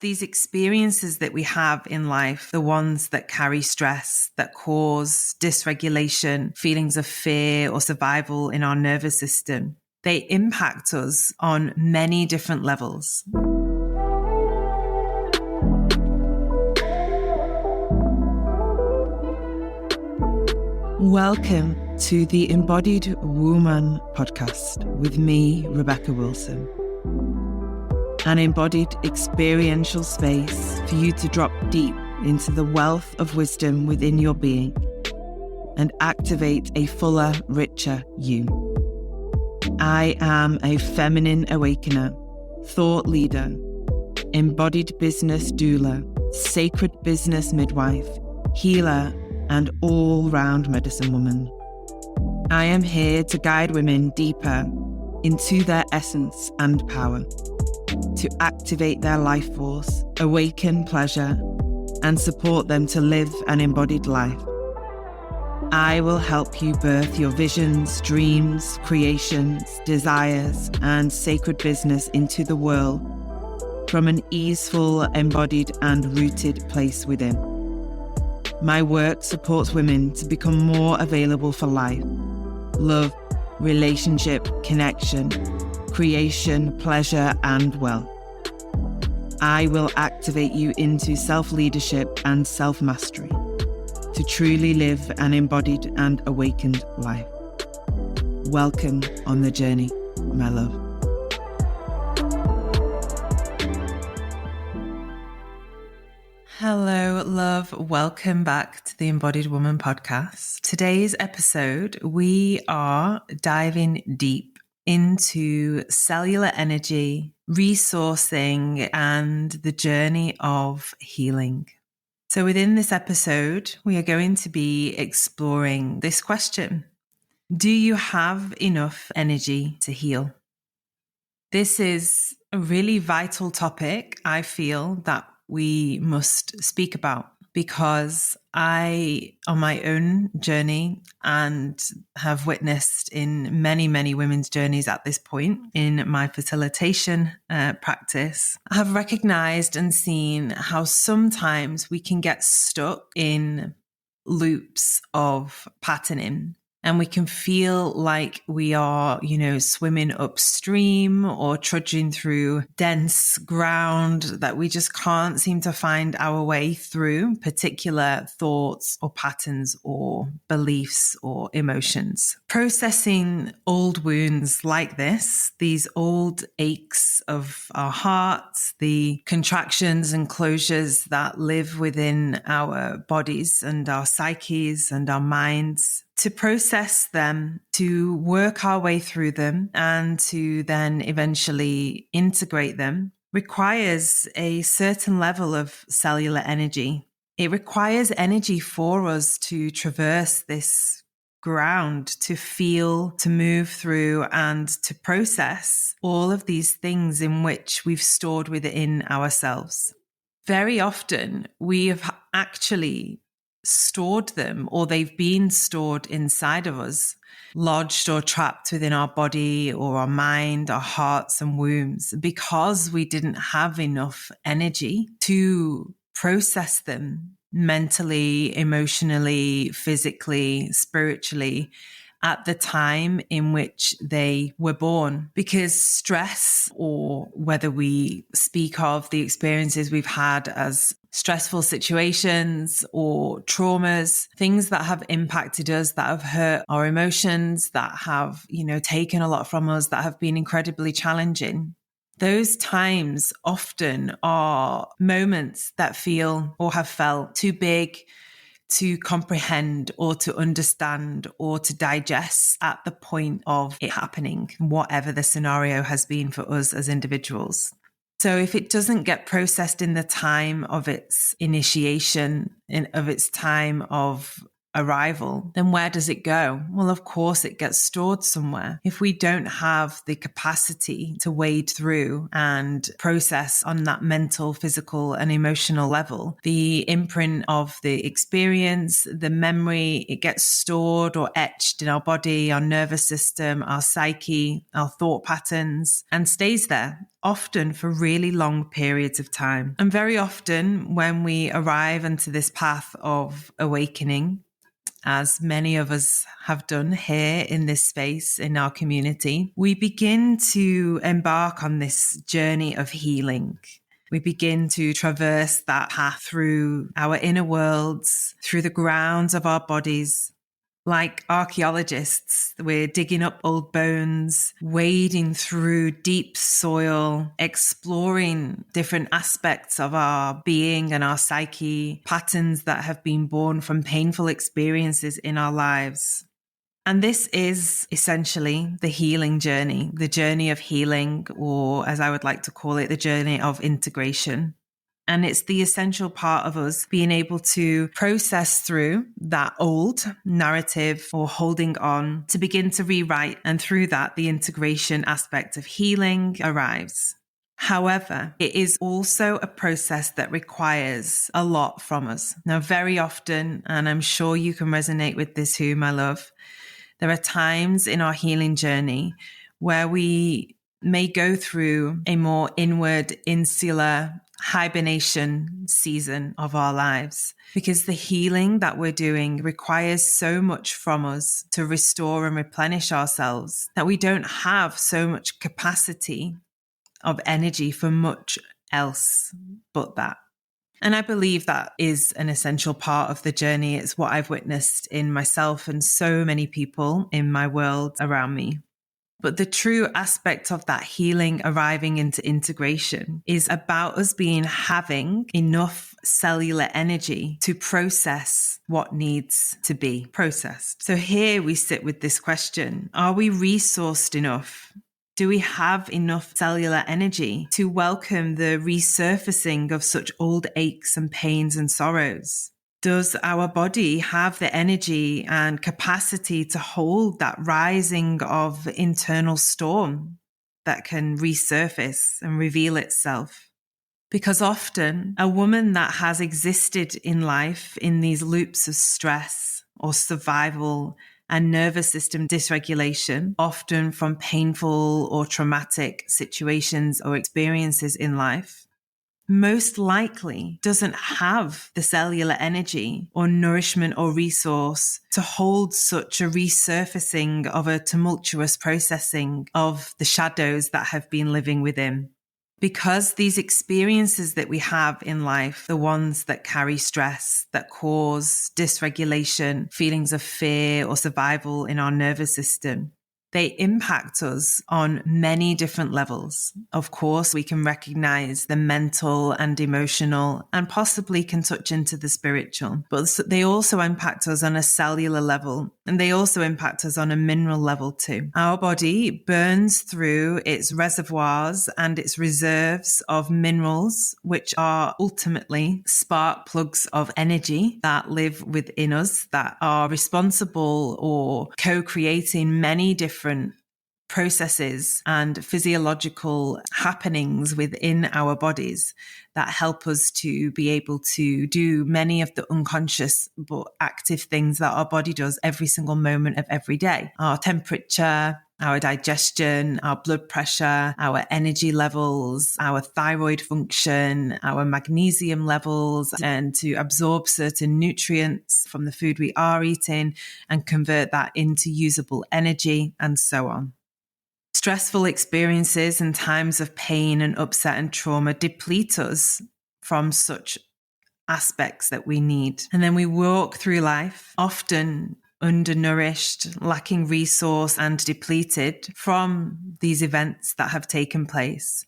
These experiences that we have in life, the ones that carry stress, that cause dysregulation, feelings of fear or survival in our nervous system, they impact us on many different levels. Welcome to the Embodied Woman podcast with me, Rebecca Wilson. An embodied experiential space for you to drop deep into the wealth of wisdom within your being and activate a fuller, richer you. I am a feminine awakener, thought leader, embodied business doula, sacred business midwife, healer, and all-round medicine woman. I am here to guide women deeper into their essence and power, to activate their life force, awaken pleasure, and support them to live an embodied life. I will help you birth your visions, dreams, creations, desires, and sacred business into the world from an easeful, embodied, and rooted place within. My work supports women to become more available for life, love, relationship, connection, creation, pleasure, and wealth. I will activate you into self-leadership and self-mastery to truly live an embodied and awakened life. Welcome on the journey, my love. Hello, love. Welcome back to the Embodied Woman podcast. Today's episode, we are diving deep into cellular energy, resourcing, and the journey of healing. So within this episode, we are going to be exploring this question. Do you have enough energy to heal? This is a really vital topic, I feel, that we must speak about, because I, on my own journey, and have witnessed in many, many women's journeys at this point in my facilitation practice, have recognized and seen how sometimes we can get stuck in loops of patterning. And we can feel like we are, swimming upstream or trudging through dense ground that we just can't seem to find our way through particular thoughts or patterns or beliefs or emotions. Processing old wounds like this, these old aches of our hearts, the contractions and closures that live within our bodies and our psyches and our minds, to process them, to work our way through them, and to then eventually integrate them, requires a certain level of cellular energy. It requires energy for us to traverse this ground, to feel, to move through, and to process all of these things in which we've stored within ourselves. Very often, we have actually stored them, or they've been stored inside of us, lodged or trapped within our body or our mind, our hearts and wombs, because we didn't have enough energy to process them mentally, emotionally, physically, spiritually at the time in which they were born. Because stress, or whether we speak of the experiences we've had as stressful situations or traumas, things that have impacted us, that have hurt our emotions, that have, taken a lot from us, that have been incredibly challenging. Those times often are moments that feel or have felt too big to comprehend or to understand or to digest at the point of it happening, whatever the scenario has been for us as individuals. So if it doesn't get processed in the time of its initiation, of its time of arrival, then where does it go? Well, of course, it gets stored somewhere. If we don't have the capacity to wade through and process on that mental, physical, and emotional level, the imprint of the experience, the memory, it gets stored or etched in our body, our nervous system, our psyche, our thought patterns, and stays there, often for really long periods of time. And very often when we arrive into this path of awakening, as many of us have done here in this space, in our community, we begin to embark on this journey of healing. We begin to traverse that path through our inner worlds, through the grounds of our bodies. Like archaeologists, we're digging up old bones, wading through deep soil, exploring different aspects of our being and our psyche, patterns that have been born from painful experiences in our lives. And this is essentially the healing journey, the journey of healing, or as I would like to call it, the journey of integration. And it's the essential part of us being able to process through that old narrative or holding on to begin to rewrite. And through that, the integration aspect of healing arrives. However, it is also a process that requires a lot from us. Now, very often, and I'm sure you can resonate with this too, my love, there are times in our healing journey where we may go through a more inward, insular hibernation season of our lives, because the healing that we're doing requires so much from us to restore and replenish ourselves that we don't have so much capacity of energy for much else but that. And I believe that is an essential part of the journey. It's what I've witnessed in myself and so many people in my world around me. But the true aspect of that healing arriving into integration is about us having enough cellular energy to process what needs to be processed. So here we sit with this question: are we resourced enough? Do we have enough cellular energy to welcome the resurfacing of such old aches and pains and sorrows? Does our body have the energy and capacity to hold that rising of internal storm that can resurface and reveal itself? Because often a woman that has existed in life in these loops of stress or survival and nervous system dysregulation, often from painful or traumatic situations or experiences in life, most likely doesn't have the cellular energy or nourishment or resource to hold such a resurfacing of a tumultuous processing of the shadows that have been living within. Because these experiences that we have in life, the ones that carry stress, that cause dysregulation, feelings of fear or survival in our nervous system, they impact us on many different levels. Of course, we can recognize the mental and emotional and possibly can touch into the spiritual, but they also impact us on a cellular level, and they also impact us on a mineral level too. Our body burns through its reservoirs and its reserves of minerals, which are ultimately spark plugs of energy that live within us, that are responsible or co-creating many different processes and physiological happenings within our bodies that help us to be able to do many of the unconscious but active things that our body does every single moment of every day. Our temperature, our digestion, our blood pressure, our energy levels, our thyroid function, our magnesium levels, and to absorb certain nutrients from the food we are eating and convert that into usable energy, and so on. Stressful experiences and times of pain and upset and trauma deplete us from such aspects that we need. And then we walk through life, often undernourished, lacking resource and depleted from these events that have taken place.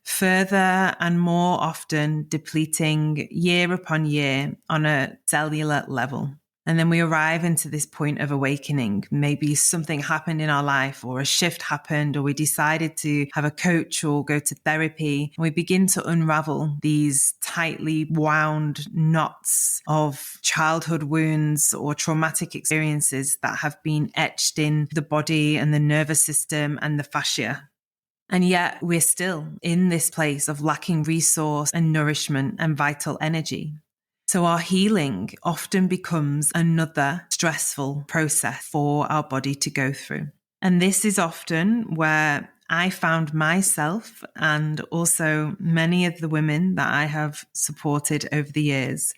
Further and more often depleting year upon year on a cellular level. And then we arrive into this point of awakening. Maybe something happened in our life, or a shift happened, or we decided to have a coach or go to therapy. And we begin to unravel these tightly wound knots of childhood wounds or traumatic experiences that have been etched in the body and the nervous system and the fascia. And yet we're still in this place of lacking resource and nourishment and vital energy. So our healing often becomes another stressful process for our body to go through. And this is often where I found myself, and also many of the women that I have supported over the years,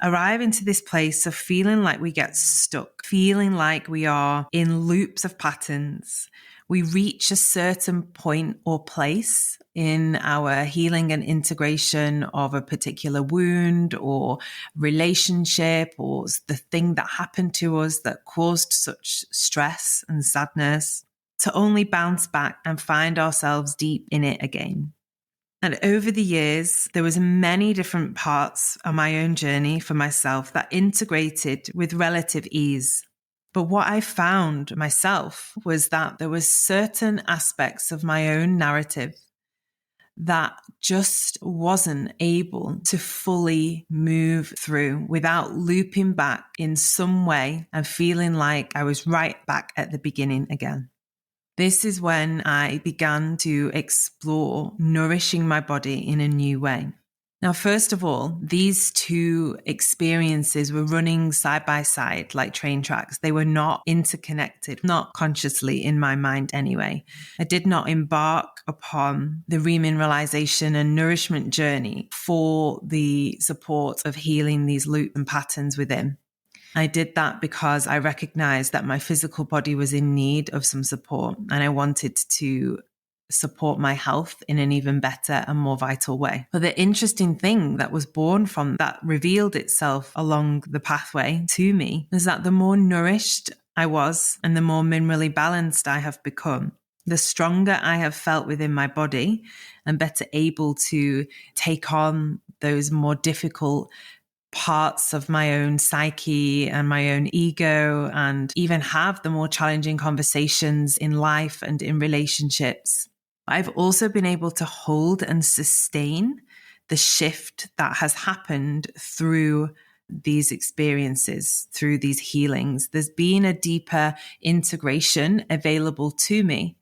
arrive into this place of feeling like we get stuck, feeling like we are in loops of patterns. We reach a certain point or place in our healing and integration of a particular wound or relationship, or the thing that happened to us that caused such stress and sadness, to only bounce back and find ourselves deep in it again. And over the years, there was many different parts of my own journey for myself that integrated with relative ease. But what I found myself was that there was certain aspects of my own narrative that just wasn't able to fully move through without looping back in some way and feeling like I was right back at the beginning again. This is when I began to explore nourishing my body in a new way. Now, first of all, these two experiences were running side by side like train tracks. They were not interconnected, not consciously in my mind anyway. I did not embark upon the remineralization and nourishment journey for the support of healing these loops and patterns within. I did that because I recognized that my physical body was in need of some support, and I wanted to support my health in an even better and more vital way. But the interesting thing that was born from that, revealed itself along the pathway to me, is that the more nourished I was and the more minerally balanced I have become, the stronger I have felt within my body and better able to take on those more difficult parts of my own psyche and my own ego, and even have the more challenging conversations in life and in relationships. I've also been able to hold and sustain the shift that has happened through these experiences, through these healings. There's been a deeper integration available to me.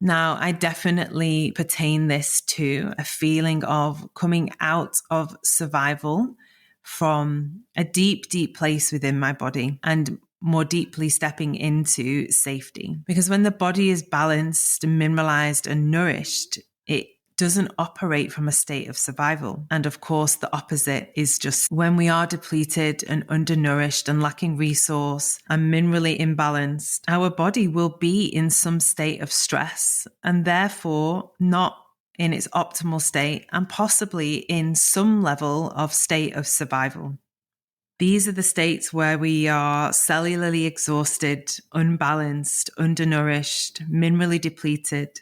Now, I definitely pertain this to a feeling of coming out of survival from a deep, deep place within my body and more deeply stepping into safety. Because when the body is balanced, mineralized, and nourished, it doesn't operate from a state of survival. And of course, the opposite is just when we are depleted and undernourished and lacking resource and minerally imbalanced, our body will be in some state of stress and therefore not in its optimal state, and possibly in some level of state of survival. These are the states where we are cellularly exhausted, unbalanced, undernourished, minerally depleted.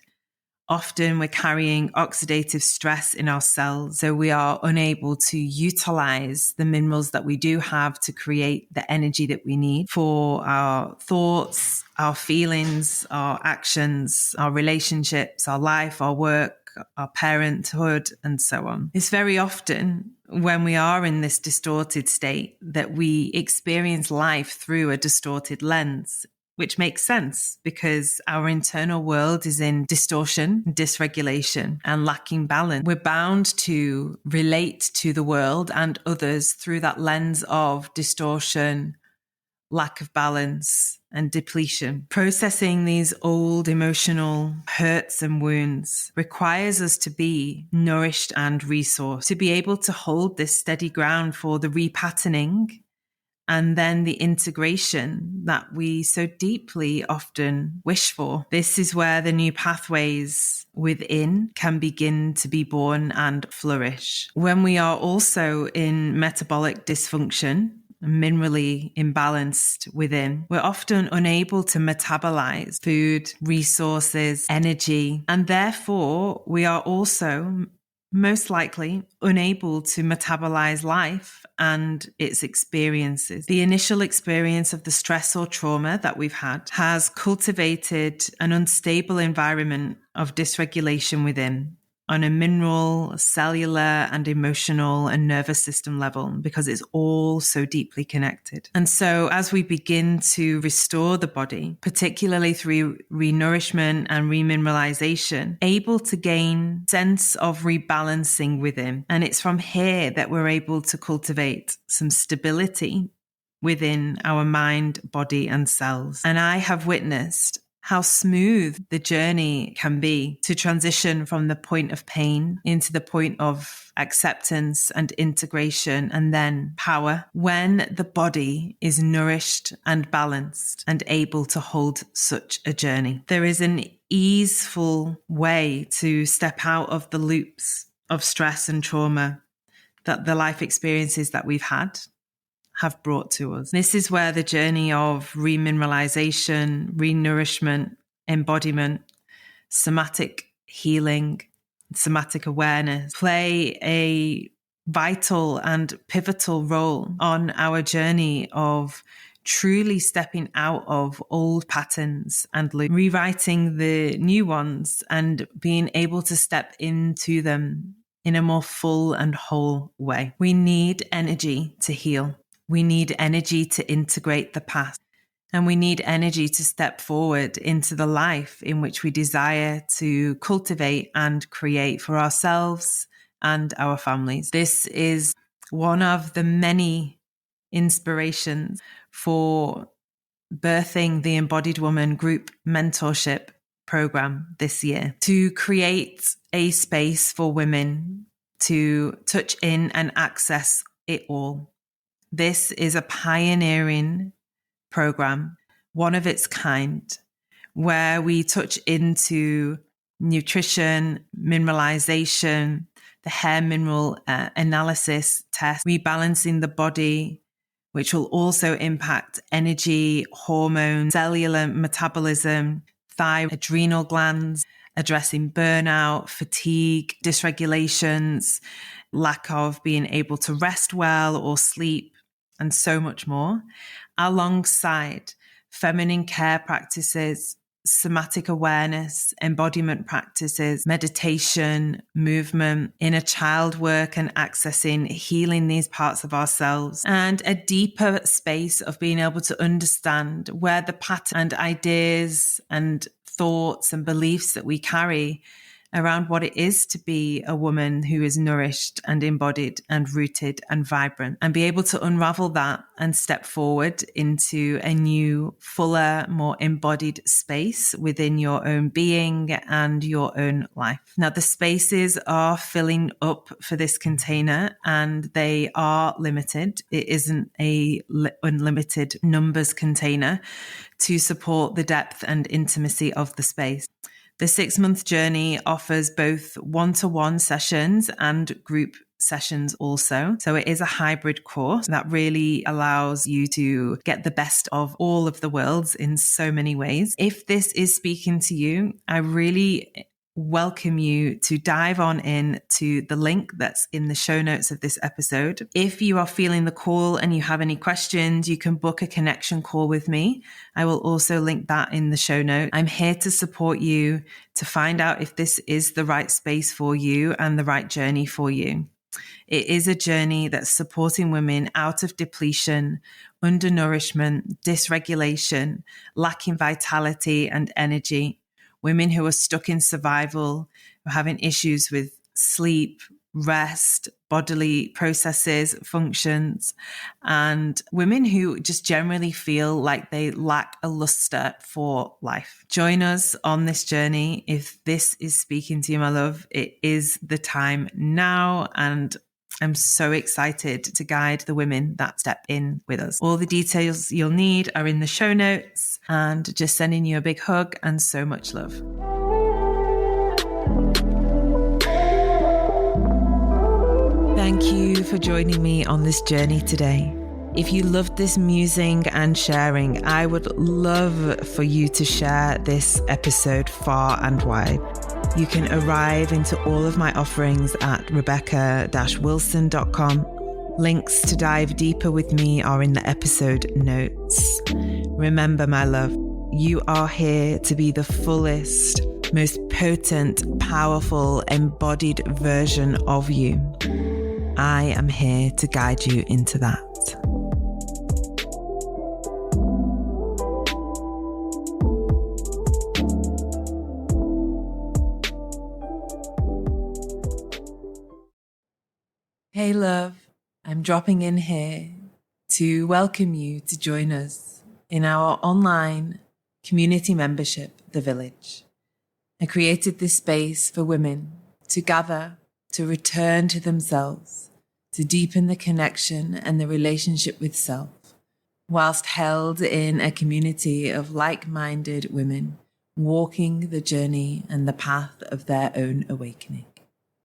Often we're carrying oxidative stress in our cells, so we are unable to utilize the minerals that we do have to create the energy that we need for our thoughts, our feelings, our actions, our relationships, our life, our work, our parenthood, and so on. It's very often when we are in this distorted state that we experience life through a distorted lens, which makes sense because our internal world is in distortion, dysregulation, and lacking balance. We're bound to relate to the world and others through that lens of distortion, lack of balance, and depletion. Processing these old emotional hurts and wounds requires us to be nourished and resourced, to be able to hold this steady ground for the repatterning and then the integration that we so deeply often wish for. This is where the new pathways within can begin to be born and flourish. When we are also in metabolic dysfunction, minerally imbalanced within, we're often unable to metabolize food, resources, energy, and therefore we are also most likely unable to metabolize life and its experiences. The initial experience of the stress or trauma that we've had has cultivated an unstable environment of dysregulation within, on a mineral, cellular, and emotional and nervous system level, because it's all so deeply connected. And so as we begin to restore the body, particularly through renourishment and remineralization, able to gain sense of rebalancing within. And it's from here that we're able to cultivate some stability within our mind, body, and cells. And I have witnessed how smooth the journey can be to transition from the point of pain into the point of acceptance and integration and then power when the body is nourished and balanced and able to hold such a journey. There is an easeful way to step out of the loops of stress and trauma that the life experiences that we've had have brought to us. This is where the journey of remineralization, renourishment, embodiment, somatic healing, somatic awareness play a vital and pivotal role on our journey of truly stepping out of old patterns and rewriting the new ones and being able to step into them in a more full and whole way. We need energy to heal. We need energy to integrate the past, and we need energy to step forward into the life in which we desire to cultivate and create for ourselves and our families. This is one of the many inspirations for birthing the Embodied Woman Group Mentorship program this year, to create a space for women to touch in and access it all. This is a pioneering program, one of its kind, where we touch into nutrition, mineralization, the hair mineral analysis test, rebalancing the body, which will also impact energy, hormones, cellular metabolism, thyroid, adrenal glands, addressing burnout, fatigue, dysregulations, lack of being able to rest well or sleep, and so much more, alongside feminine care practices, somatic awareness, embodiment practices, meditation, movement, inner child work, and accessing, healing these parts of ourselves, and a deeper space of being able to understand where the pattern and ideas and thoughts and beliefs that we carry around what it is to be a woman who is nourished and embodied and rooted and vibrant, and be able to unravel that and step forward into a new, fuller, more embodied space within your own being and your own life. Now, the spaces are filling up for this container, and they are limited. It isn't a unlimited numbers container to support the depth and intimacy of the space. The 6-month journey offers both one-to-one sessions and group sessions also. So it is a hybrid course that really allows you to get the best of all of the worlds in so many ways. If this is speaking to you, I really welcome you to dive on in to the link that's in the show notes of this episode. If you are feeling the call and you have any questions, you can book a connection call with me. I will also link that in the show note. I'm here to support you to find out if this is the right space for you and the right journey for you. It is a journey that's supporting women out of depletion, undernourishment, dysregulation, lacking vitality and energy. Women who are stuck in survival, who are having issues with sleep, rest, bodily processes, functions, and women who just generally feel like they lack a luster for life. Join us on this journey. If this is speaking to you, my love, it is the time now, and I'm so excited to guide the women that step in with us. All the details you'll need are in the show notes, and just sending you a big hug and so much love. Thank you for joining me on this journey today. If you loved this musing and sharing, I would love for you to share this episode far and wide. You can arrive into all of my offerings at rebecca-wilson.com. Links to dive deeper with me are in the episode notes. Remember, my love, you are here to be the fullest, most potent, powerful, embodied version of you. I am here to guide you into that. Hey love, I'm dropping in here to welcome you to join us in our online community membership, The Village. I created this space for women to gather, to return to themselves, to deepen the connection and the relationship with self, whilst held in a community of like-minded women walking the journey and the path of their own awakening.